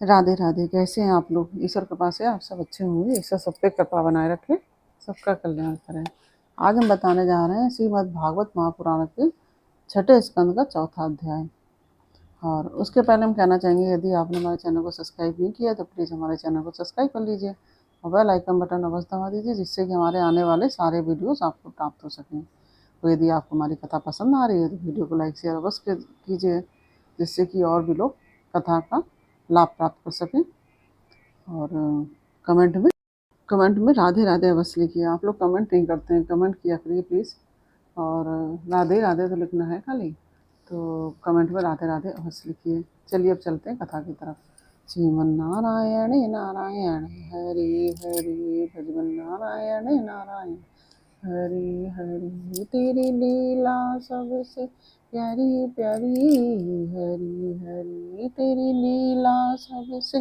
राधे राधे। कैसे हैं आप लोग? ईश्वर कृपा से आप सब अच्छे होंगे। ईश्वर सब पे कृपा बनाए रखे, सबका कल्याण करें। आज हम बताने जा रहे हैं श्रीमद् भागवत महापुराण के छठे स्कंद का चौथा अध्याय। और उसके पहले हम कहना चाहेंगे, यदि आपने हमारे चैनल को सब्सक्राइब नहीं किया तो प्लीज़ हमारे चैनल को सब्सक्राइब कर लीजिए और बेल आइकन बटन अवश्य दबा दीजिए, जिससे कि हमारे आने वाले सारे वीडियोस आपको प्राप्त हो सकें। तो यदि आपको हमारी कथा पसंद आ रही है तो वीडियो को लाइक शेयर अवश्य कीजिए, जिससे कि और भी लोग कथा का लाभ प्राप्त कर सकें। और कमेंट में राधे राधे अवश्य लिखिए। आप लोग कमेंट नहीं करते हैं, कमेंट किया करिए प्लीज़। और राधे राधे तो लिखना है खाली, तो कमेंट में राधे राधे अवश्य लिखिए। चलिए अब चलते हैं कथा की तरफ। श्रीमन नारायण नारायण हरि हरि भजमन नारायण नारायण हरि हरि, तेरी लीला सबसे प्यारी प्यारी, हरि हरि तेरी लीला सबसे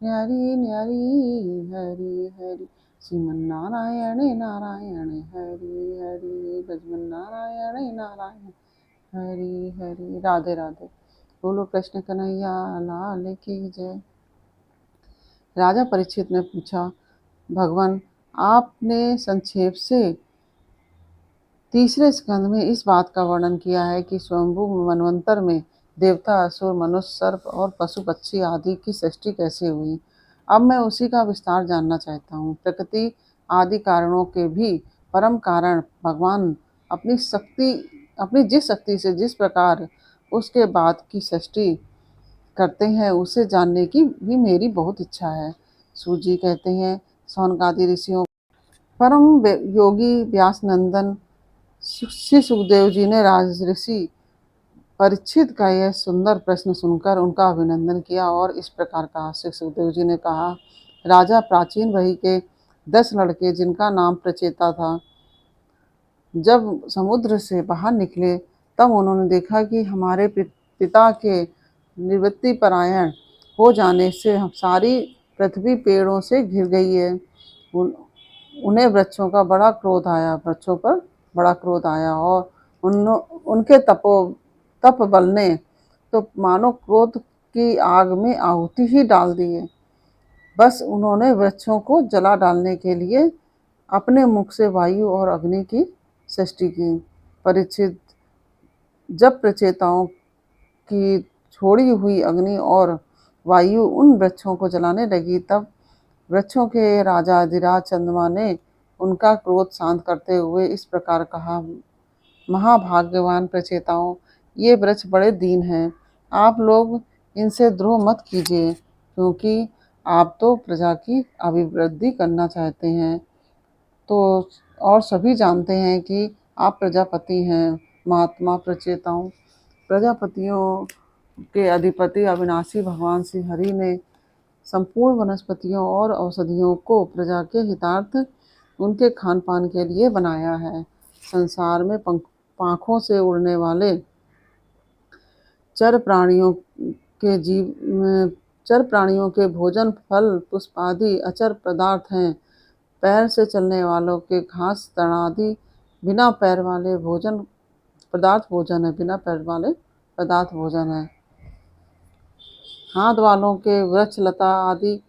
न्यारी न्यारी, हरि हरि श्रीमन नारायण नारायण हरि हरि भजमन नारायण नारायण हरि हरि। राधे राधे। बोलो कृष्ण कन्हैया लाल की जय। राजा परीक्षित ने पूछा, भगवान आपने संक्षेप से तीसरे स्कंद में इस बात का वर्णन किया है कि स्वयंभू मनवंतर में देवता, असुर, मनुष्य, सर्प और पशु पक्षी आदि की सृष्टि कैसे हुई। अब मैं उसी का विस्तार जानना चाहता हूँ। प्रकृति आदि कारणों के भी परम कारण भगवान अपनी जिस शक्ति से जिस प्रकार उसके बाद की सृष्टि करते हैं, उसे जानने की भी मेरी बहुत इच्छा है। सूत जी कहते हैं, सौनकादि ऋषियों परम योगी व्यास नंदन श्री सुखदेव जी ने राजऋषि परीक्षित का यह सुंदर प्रश्न सुनकर उनका अभिनंदन किया और इस प्रकार कहा। श्री सुखदेव जी ने कहा, राजा प्राचीन वही के 10 लड़के, जिनका नाम प्रचेता था, जब समुद्र से बाहर निकले तब उन्होंने देखा कि हमारे पिता के निवृत्ति परायण हो जाने से सारी पृथ्वी पेड़ों से घिर गई है। उन्हें वृक्षों पर बड़ा क्रोध आया और उनके तप बल ने तो मानो क्रोध की आग में आहुति ही डाल दी है। बस उन्होंने वृक्षों को जला डालने के लिए अपने मुख से वायु और अग्नि की सृष्टि की। परीक्षित, जब प्रचेताओं की छोड़ी हुई अग्नि और वायु उन वृक्षों को जलाने लगी, तब वृक्षों के राजा अधिराज चंद्रमा ने उनका क्रोध शांत करते हुए इस प्रकार कहा, महाभाग्यवान प्रचेताओं, ये वृक्ष बड़े दीन हैं। आप लोग इनसे द्रोह मत कीजिए, क्योंकि आप तो प्रजा की अभिवृद्धि करना चाहते हैं। तो और सभी जानते हैं कि आप प्रजापति हैं। महात्मा प्रचेताओं, प्रजापतियों के अधिपति अविनाशी भगवान श्री हरि ने संपूर्ण वनस्पतियों और औषधियों को प्रजा के हितार्थ उनके खान पान के लिए बनाया है। संसार में पांखों से उड़ने वाले चर प्राणियों के भोजन फल पुष्प आदि अचर पदार्थ हैं। पैर से चलने वालों के घास तृणादि बिना पैर वाले भोजन है, बिना पैर वाले पदार्थ भोजन है। हाथ वालों के वृक्ष लता आदि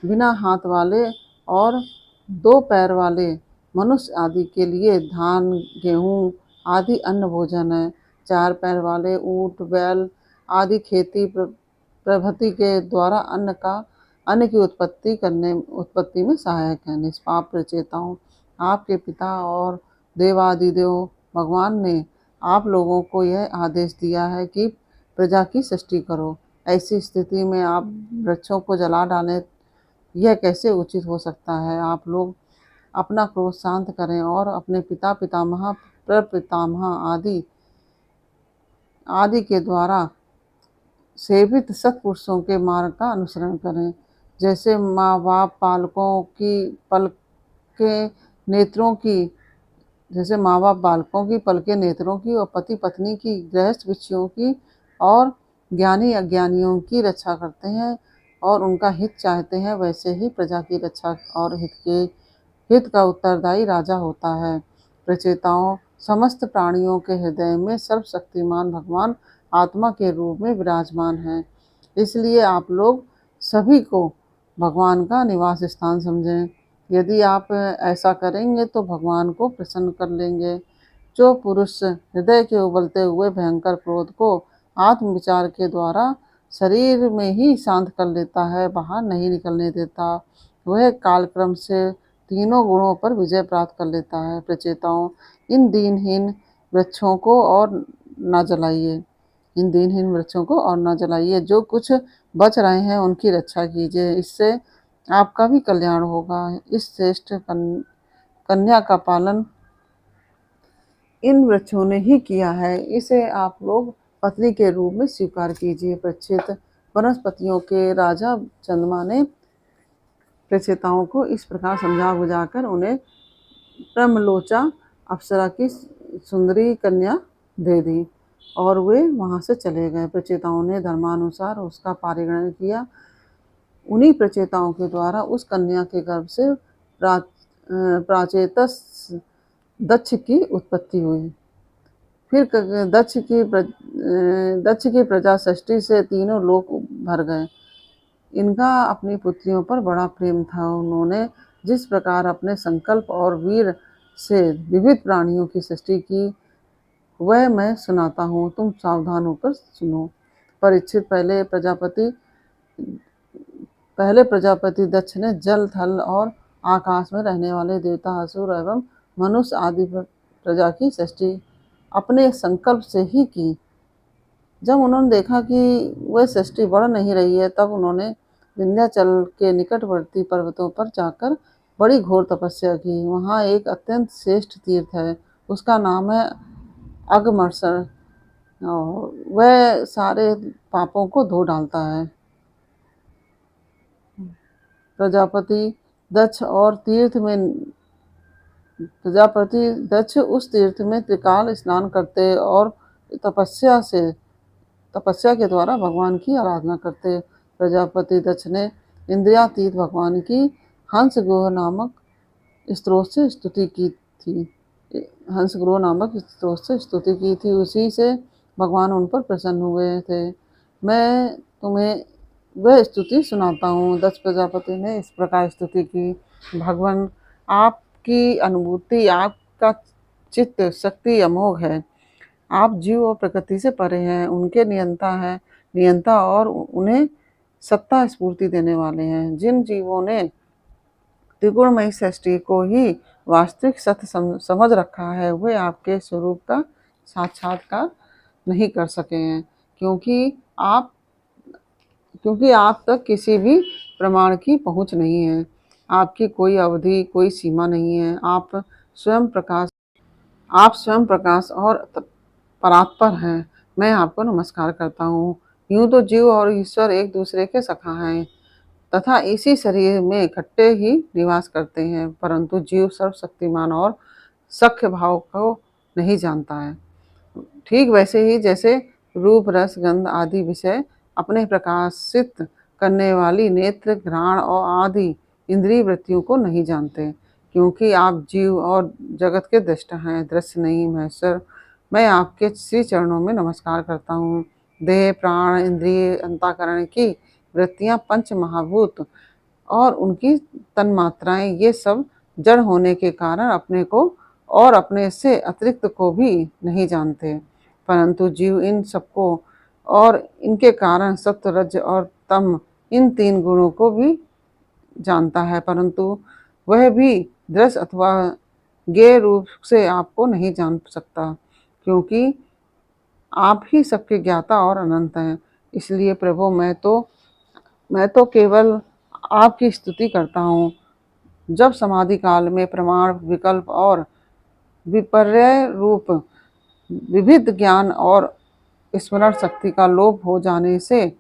बिना हाथ वाले, और 2 पैर वाले मनुष्य आदि के लिए धान गेहूँ आदि अन्न भोजन है। 4 पैर वाले ऊंट बैल आदि खेती प्रभृति के द्वारा अन्न की उत्पत्ति में सहायक है। निष्पाप प्रचेताओं, आपके पिता और देवादिदेव भगवान ने आप लोगों को यह आदेश दिया है कि प्रजा की सृष्टि करो। ऐसी स्थिति में आप वृक्षों को जला डालें, यह कैसे उचित हो सकता है। आप लोग अपना क्रोध शांत करें और अपने पिता पितामह प्रपितामह आदि के द्वारा सेवित सत्पुरुषों के मार्ग का अनुसरण करें। जैसे माँ बाप बालकों की पलके नेत्रों की और पति पत्नी की, गृहस्थ भिक्षुओं की और ज्ञानी अज्ञानियों की रक्षा करते हैं और उनका हित चाहते हैं, वैसे ही प्रजा की रक्षा और हित का उत्तरदायी राजा होता है। प्रचेताओं, समस्त प्राणियों के हृदय में सर्वशक्तिमान भगवान आत्मा के रूप में विराजमान हैं। इसलिए आप लोग सभी को भगवान का निवास स्थान समझें। यदि आप ऐसा करेंगे तो भगवान को प्रसन्न कर लेंगे। जो पुरुष हृदय के उबलते हुए भयंकर क्रोध को आत्मविचार के द्वारा शरीर में ही शांत कर लेता है, बाहर नहीं निकलने देता, वह कालक्रम से तीनों गुणों पर विजय प्राप्त कर लेता है। प्रचेताओं, इन दीनहीन वृक्षों को और न जलाइए, इन दीनहीन वृक्षों को और न जलाइए। जो कुछ बच रहे हैं उनकी रक्षा कीजिए, इससे आपका भी कल्याण होगा। इस श्रेष्ठ कन्या का पालन इन वृक्षों ने ही किया है, इसे आप लोग पत्नी के रूप में स्वीकार कीजिए। प्रचेत वनस्पतियों के राजा चंद्रमा ने प्रचेताओं को इस प्रकार समझा बुझाकर उन्हें ब्रह्मलोचा अप्सरा की सुंदरी कन्या दे दी और वे वहां से चले गए। प्रचेताओं ने धर्मानुसार उसका पारिग्रहण किया। उन्हीं प्रचेताओं के द्वारा उस कन्या के गर्भ से प्राचेतस दक्ष की उत्पत्ति हुई। फिर दक्ष की प्रजा सृष्टि से तीनों लोक भर गए। इनका अपनी पुत्रियों पर बड़ा प्रेम था। उन्होंने जिस प्रकार अपने संकल्प और वीर से विविध प्राणियों की सृष्टि की, वह मैं सुनाता हूँ, तुम सावधान होकर सुनो। परीक्षित, पहले प्रजापति दक्ष ने जल, थल और आकाश में रहने वाले देवता, असुर एवं मनुष्य आदि प्रजा की सृष्टि अपने संकल्प से ही की। जब उन्होंने देखा कि वह सृष्टि बढ़ नहीं रही है, तब उन्होंने विंध्याचल के निकटवर्ती पर्वतों पर जाकर बड़ी घोर तपस्या की। वहाँ एक अत्यंत श्रेष्ठ तीर्थ है, उसका नाम है अगमर्सर। वह सारे पापों को धो डालता है। प्रजापति दक्ष उस तीर्थ में त्रिकाल स्नान करते और तपस्या के द्वारा भगवान की आराधना करते। प्रजापति दक्ष ने इंद्रियातीत भगवान की हंसगोह नामक स्तोत्र से स्तुति की थी। उसी से भगवान उन पर प्रसन्न हुए थे। मैं तुम्हें वह स्तुति सुनाता हूँ। दक्ष प्रजापति ने इस प्रकार स्तुति की। भगवान, आपकी अनुभूति, आपका चित्त शक्ति अमोघ है। आप जीव और प्रकृति से परे हैं, उनके नियंता और उन्हें सत्ता स्फूर्ति देने वाले हैं। जिन जीवों ने त्रिगुणमयी सृष्टि को ही वास्तविक सत्य समझ रखा है, वे आपके स्वरूप का साक्षात्कार नहीं कर सके हैं, क्योंकि आप तक किसी भी प्रमाण की पहुंच नहीं है। आपकी कोई अवधि, कोई सीमा नहीं है। आप स्वयं प्रकाश और परात्पर हैं। मैं आपको नमस्कार करता हूँ। यूं तो जीव और ईश्वर एक दूसरे के सखा हैं तथा इसी शरीर में इकट्ठे ही निवास करते हैं, परंतु जीव सर्वशक्तिमान और सख्य भाव को नहीं जानता है। ठीक वैसे ही जैसे रूप, रस, गंध आदि विषय अपने प्रकाशित करने वाली नेत्र, घ्राण और आदि इंद्रिय वृत्तियों को नहीं जानते, क्योंकि आप जीव और जगत के दृष्टा हैं, दृश्य नहीं। महेश्वर, मैं आपके श्री चरणों में नमस्कार करता हूँ। देह, प्राण, इंद्रिय, अंतःकरण की वृत्तियां, पंच महाभूत और उनकी तन्मात्राएं, ये सब जड़ होने के कारण अपने को और अपने से अतिरिक्त को भी नहीं जानते, परंतु जीव इन सबको और इनके कारण सत्व, रज और तम, इन तीन गुणों को भी जानता है, परंतु वह भी दृश्य अथवा ज्ञेय रूप से आपको नहीं जान सकता, क्योंकि आप ही सबके ज्ञाता और अनंत हैं। इसलिए प्रभु, मैं तो केवल आपकी स्तुति करता हूँ। जब समाधि काल में प्रमाण, विकल्प और विपर्य रूप विविध ज्ञान और स्मरण शक्ति का लोप हो जाने से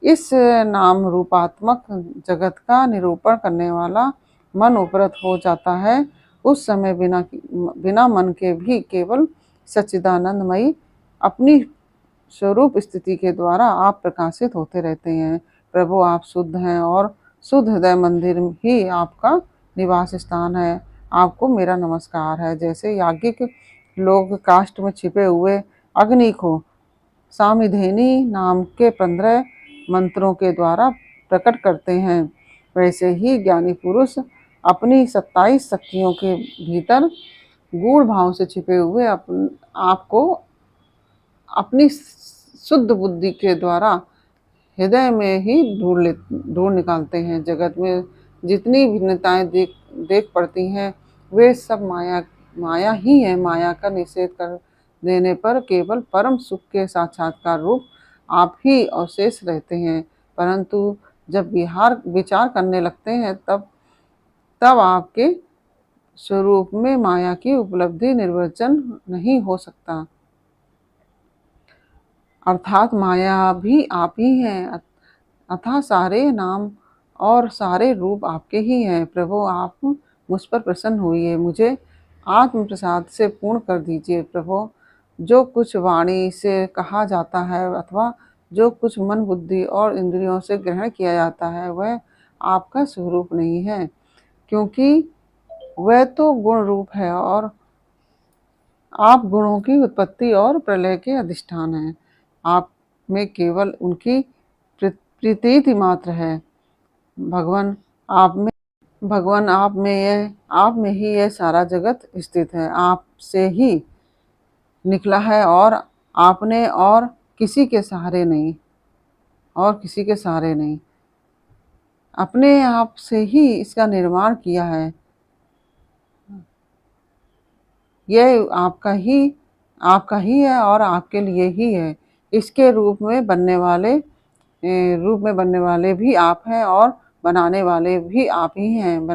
इस नाम रूपात्मक जगत का निरूपण करने वाला मन उपरत हो जाता है, उस समय बिना मन के भी केवल सच्चिदानंदमयी अपनी स्वरूप स्थिति के द्वारा आप प्रकाशित होते रहते हैं। प्रभु, आप शुद्ध हैं और शुद्ध हृदय मंदिर ही आपका निवास स्थान है। आपको मेरा नमस्कार है। जैसे याज्ञिक लोग काष्ठ में छिपे हुए अग्नि को सामिधेनी नाम के 15 मंत्रों के द्वारा प्रकट करते हैं, वैसे ही ज्ञानी पुरुष अपनी 27 शक्तियों के भीतर गूढ़ भाव से छिपे हुए आपको अपनी शुद्ध बुद्धि के द्वारा हृदय में ही ढूंढ निकालते हैं। जगत में जितनी भिन्नताएं देख पड़ती हैं, वे सब माया ही है। माया का निषेध कर देने पर केवल परम सुख के साक्षात्कार रूप आप ही अवशेष रहते हैं। परंतु जब विचार करने लगते हैं, तब आपके स्वरूप में माया की उपलब्धि निर्वचन नहीं हो सकता। अर्थात माया भी आप ही हैं, अतः सारे नाम और सारे रूप आपके ही हैं। प्रभु, आप मुझ पर प्रसन्न होइए, मुझे आत्म प्रसाद से पूर्ण कर दीजिए। प्रभु, जो कुछ वाणी से कहा जाता है अथवा जो कुछ मन बुद्धि और इंद्रियों से ग्रहण किया जाता है, वह आपका स्वरूप नहीं है, क्योंकि वह तो गुण रूप है और आप गुणों की उत्पत्ति और प्रलय के अधिष्ठान हैं। आप में केवल उनकी प्रतीति मात्र है। भगवान आप में ही यह सारा जगत स्थित है। आप से ही निकला है और आपने और किसी के सहारे नहीं, अपने आप से ही इसका निर्माण किया है। यह आपका ही है और आपके लिए ही है। इसके रूप में बनने वाले भी आप हैं और बनाने वाले भी आप ही हैं।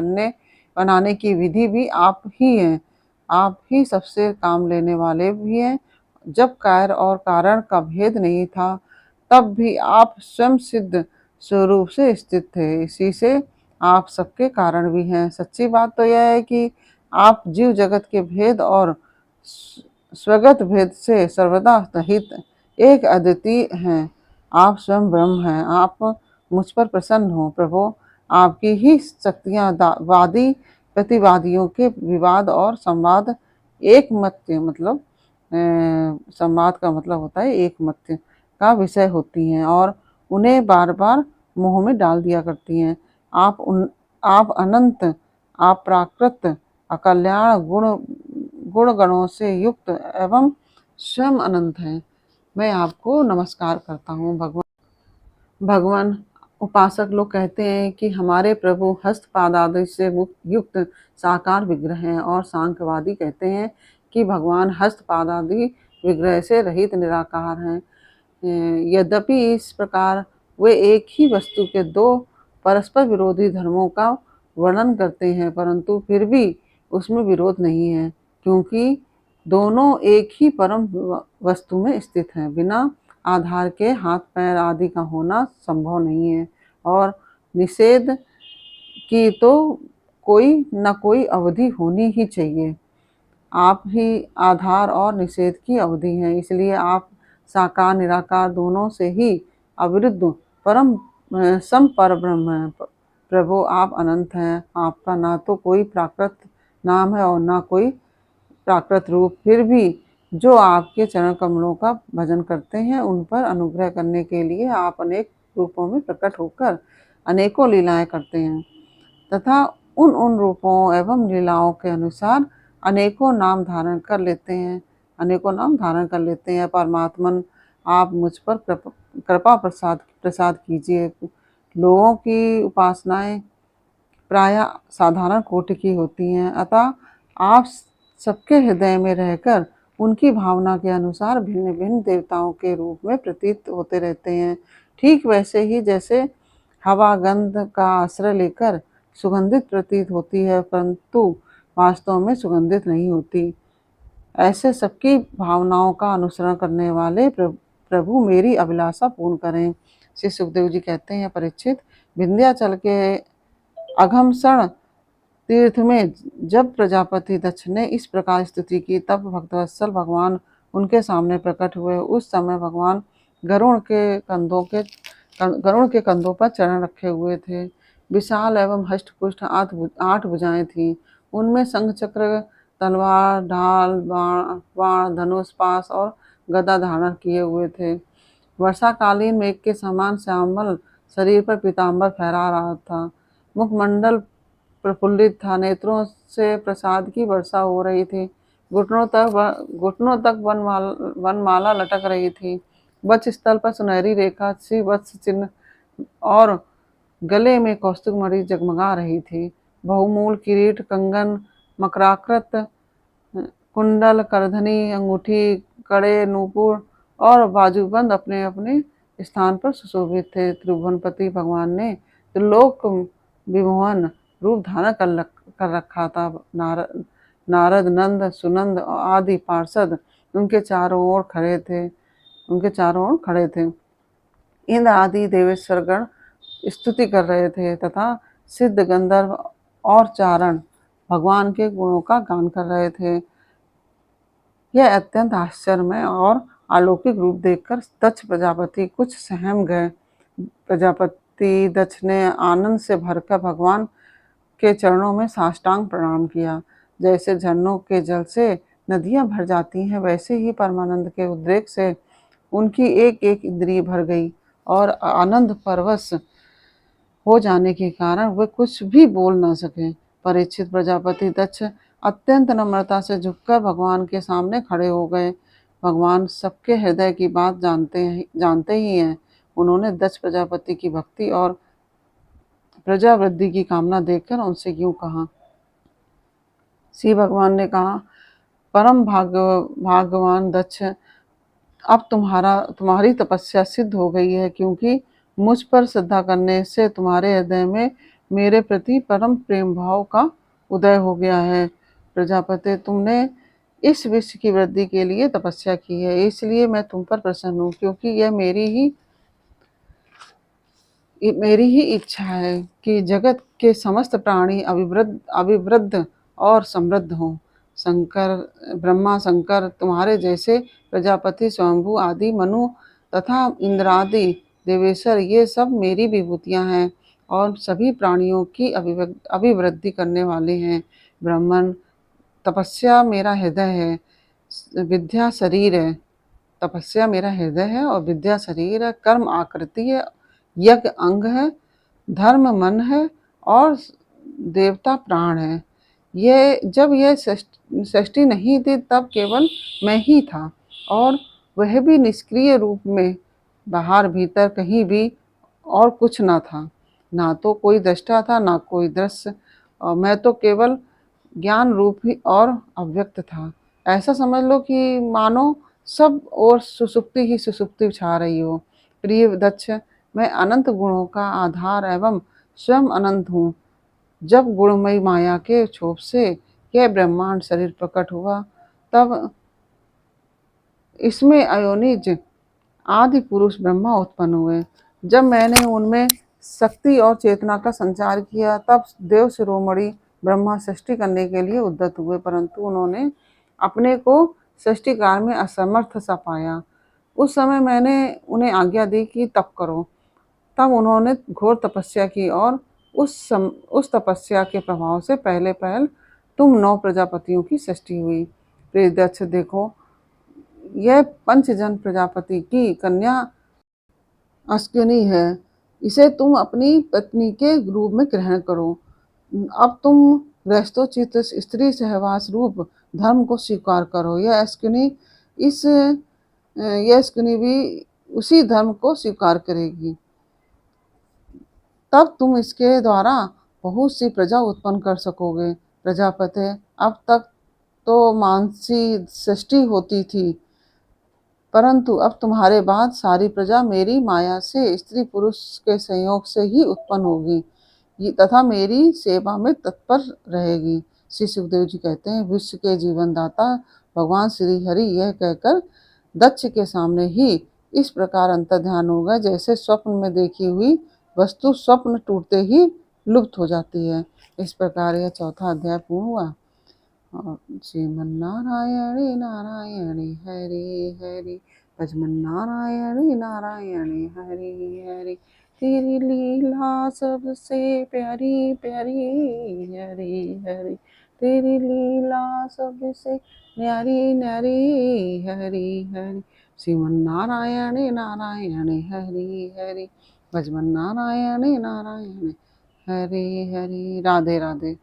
बनाने की विधि भी आप ही हैं। आप ही सबसे काम लेने वाले भी हैं। जब कार्य और कारण का भेद नहीं था, तब भी आप स्वयं सिद्ध स्वरूप से स्थित थे। इसी से आप सबके कारण भी हैं। सच्ची बात तो यह है कि आप जीव जगत के भेद और स्वगत भेद से सर्वदा रहित एक अद्वितीय हैं। आप स्वयं ब्रह्म हैं। आप मुझ पर प्रसन्न हो प्रभु। आपकी ही शक्तियाँ वादी प्रतिवादियों के विवाद और संवाद एक मत मतलब संवाद का मतलब होता है एक मत का विषय होती हैं और उन्हें बार बार मोह में डाल दिया करती हैं। आप अनंत, आप प्राकृत, अकल्याण गुण गणों से युक्त एवं स्वयं अनंत हैं। मैं आपको नमस्कार करता हूँ। भगवान, उपासक लोग कहते हैं कि हमारे प्रभु हस्तपाद आदि से युक्त साकार विग्रह हैं और सांख्यवादी कहते हैं कि भगवान हस्तपाद आदि विग्रह से रहित निराकार हैं। यद्यपि इस प्रकार वे एक ही वस्तु के दो परस्पर विरोधी धर्मों का वर्णन करते हैं, परंतु फिर भी उसमें विरोध नहीं है, क्योंकि दोनों एक ही परम वस्तु में स्थित हैं। बिना आधार के हाथ पैर आदि का होना संभव नहीं है और निषेध की तो कोई न कोई अवधि होनी ही चाहिए। आप ही आधार और निषेध की अवधि हैं, इसलिए आप साकार निराकार दोनों से ही अविरुद्ध परम सम पर ब्रह्म है। प्रभु, आप अनंत हैं। आपका ना तो कोई प्राकृत नाम है और ना कोई प्राकृत रूप। फिर भी जो आपके चरण कमलों का भजन करते हैं, उन पर अनुग्रह करने के लिए आप अनेक रूपों में प्रकट होकर अनेकों लीलाएं करते हैं तथा उन रूपों एवं लीलाओं के अनुसार अनेकों नाम धारण कर लेते हैं। परमात्मन, आप मुझ पर कृपा प्रसाद कीजिए। लोगों की उपासनाएं प्रायः साधारण कोटि की होती हैं, अतः आप सबके हृदय में रहकर उनकी भावना के अनुसार भिन्न भिन्न देवताओं के रूप में प्रतीत होते रहते हैं। ठीक वैसे ही जैसे हवा गंध का आश्रय लेकर सुगंधित प्रतीत होती है, परंतु वास्तव में सुगंधित नहीं होती, ऐसे सबकी भावनाओं का अनुसरण करने वाले प्रभु मेरी अभिलाषा पूर्ण करें। श्री सुखदेव जी कहते हैं, परीक्षित, विंध्याचल के अघमसण तीर्थ में जब प्रजापति दक्ष ने इस प्रकार स्तुति की, तब भक्तवत्सल भगवान उनके सामने प्रकट हुए। उस समय भगवान गरुण के कंधों पर चरण रखे हुए थे। विशाल एवं हष्टपुष्ट 8 भुजाएं थीं। उनमें शंख चक्र तलवार ढाल बाण धनुष पाश और गदा धारण किए हुए थे। वर्षाकालीन मेघ के समान श्यामल शरीर पर पीताम्बर फहरा रहा था। मुखमंडल प्रफुल्लित था, नेत्रों से प्रसाद की वर्षा हो रही थी। घुटनों तक वनमाला लटक रही थी। वक्ष स्थल पर सुनहरी रेखा सी वत्स चिन्ह और गले में कौस्तुभ मणि जगमगा रही थी। बहुमूल किरीट, कंगन, मकराकृत कुंडल, करधनी, अंगूठी, कड़े, नूपुर और बाजूबंद अपने अपने स्थान पर सुशोभित थे। त्रिभुवनपति भगवान ने त्रिलोक विमोहन रूप धारण कर रखा था। नारद, नंद, सुनंद आदि पार्षद उनके चारों ओर खड़े थे। इंद्र आदि देवेश्वरगण स्तुति कर रहे थे तथा सिद्ध, गंधर्व और चारण भगवान के गुणों का गान कर रहे थे। यह अत्यंत आश्चर्यमय और अलौकिक रूप देखकर दक्ष प्रजापति कुछ सहम गए। प्रजापति दक्ष ने आनंद से भरकर भगवान के चरणों में साष्टांग प्रणाम किया। जैसे झरनों के जल से नदियां भर जाती हैं, वैसे ही परमानंद के उद्रेक से उनकी एक एक इंद्रिय भर गई और आनंद परवश हो जाने के कारण वे कुछ भी बोल न सके। परीक्षित प्रजापति दक्ष अत्यंत नम्रता से झुककर भगवान के सामने खड़े हो गए। भगवान सबके हृदय की बात जानते ही हैं। उन्होंने दक्ष प्रजापति की भक्ति और प्रजा वृद्धि की कामना देखकर उनसे यूं कहा। श्री भगवान ने कहा, परम भाग्यवान दक्ष, अब तुम्हारी तपस्या सिद्ध हो गई है, क्योंकि मुझ पर श्रद्धा करने से तुम्हारे हृदय में मेरे प्रति परम प्रेम भाव का उदय हो गया है। प्रजापति, तुमने इस विश्व की वृद्धि के लिए तपस्या की है, इसलिए मैं तुम पर प्रसन्न हूँ, क्योंकि यह मेरी ही इच्छा है कि जगत के समस्त प्राणी अभिवृद्ध और समृद्ध हों। ब्रह्मा शंकर, तुम्हारे जैसे प्रजापति, स्वयंभू आदि, मनु तथा इंद्रादि देवेश्वर, ये सब मेरी विभूतियां हैं और सभी प्राणियों की अभिवृद्धि करने वाले हैं। ब्राह्मण, तपस्या मेरा हृदय है, विद्या शरीर है। तपस्या मेरा हृदय है और विद्या शरीर है। कर्म आकृति है, यज्ञ अंग है, धर्म मन है और देवता प्राण है। जब यह सृष्टि नहीं थी तब केवल मैं ही था, और वह भी निष्क्रिय रूप में, बाहर भीतर कहीं भी और कुछ ना था। ना तो कोई दृष्टा था, ना कोई दृश्य, और मैं तो केवल ज्ञान रूप ही और अव्यक्त था। ऐसा समझ लो कि मानो सब और सुसुप्ति ही सुसुप्ति छा रही हो। प्रिय दक्ष, मैं अनंत गुणों का आधार एवं स्वयं अनंत हूँ। जब गुणमयी माया के क्षोभ से यह ब्रह्मांड शरीर प्रकट हुआ, तब इसमें अयोनिज आदि पुरुष ब्रह्मा उत्पन्न हुए। जब मैंने उनमें शक्ति और चेतना का संचार किया, तब देव शिरोमणि ब्रह्मा सृष्टि करने के लिए उद्यत हुए, परंतु उन्होंने अपने को सृष्टि कार्य में असमर्थ सा पाया। उस समय मैंने उन्हें आज्ञा दी कि तप करो। तब उन्होंने घोर तपस्या की और उस तपस्या के प्रभाव से पहले पहल तुम 9 प्रजापतियों की सृष्टि हुई। प्रिय दक्ष, देखो, यह पंचजन प्रजापति की कन्या अश्विनी है। इसे तुम अपनी पत्नी के रूप में ग्रहण करो। अब तुम गृहस्थोचित स्त्री सहवास रूप धर्म को स्वीकार करो। यह अश्विनी भी उसी धर्म को स्वीकार करेगी। तब तुम इसके द्वारा बहुत सी प्रजा उत्पन्न कर सकोगे। प्रजापति, अब तक तो मानसी सृष्टि होती थी, परंतु अब तुम्हारे बाद सारी प्रजा मेरी माया से स्त्री पुरुष के संयोग से ही उत्पन्न होगी तथा मेरी सेवा में तत्पर रहेगी। श्री सुखदेव जी कहते हैं, विश्व के जीवन दाता भगवान श्री हरि यह कहकर दक्ष के सामने ही इस प्रकार अंतर्ध्यान हो गए, जैसे स्वप्न में देखी हुई वस्तु स्वप्न टूटते ही लुप्त हो जाती है। इस प्रकार यह चौथा अध्याय पूर्ण हुआ। और श्रीमन्नारायणी नारायणी हरि हरि, भजमन्नारायणी नारायणी हरि हरि, तेरी लीला सबसे प्यारी प्यारी हरि हरि, तेरी लीला सबसे न्यारी न्यारी हरि हरि, श्रीमन्नारायणी नारायणी हरि हरि, भजमन नारायणी नारायणी हरे हरे। राधे राधे।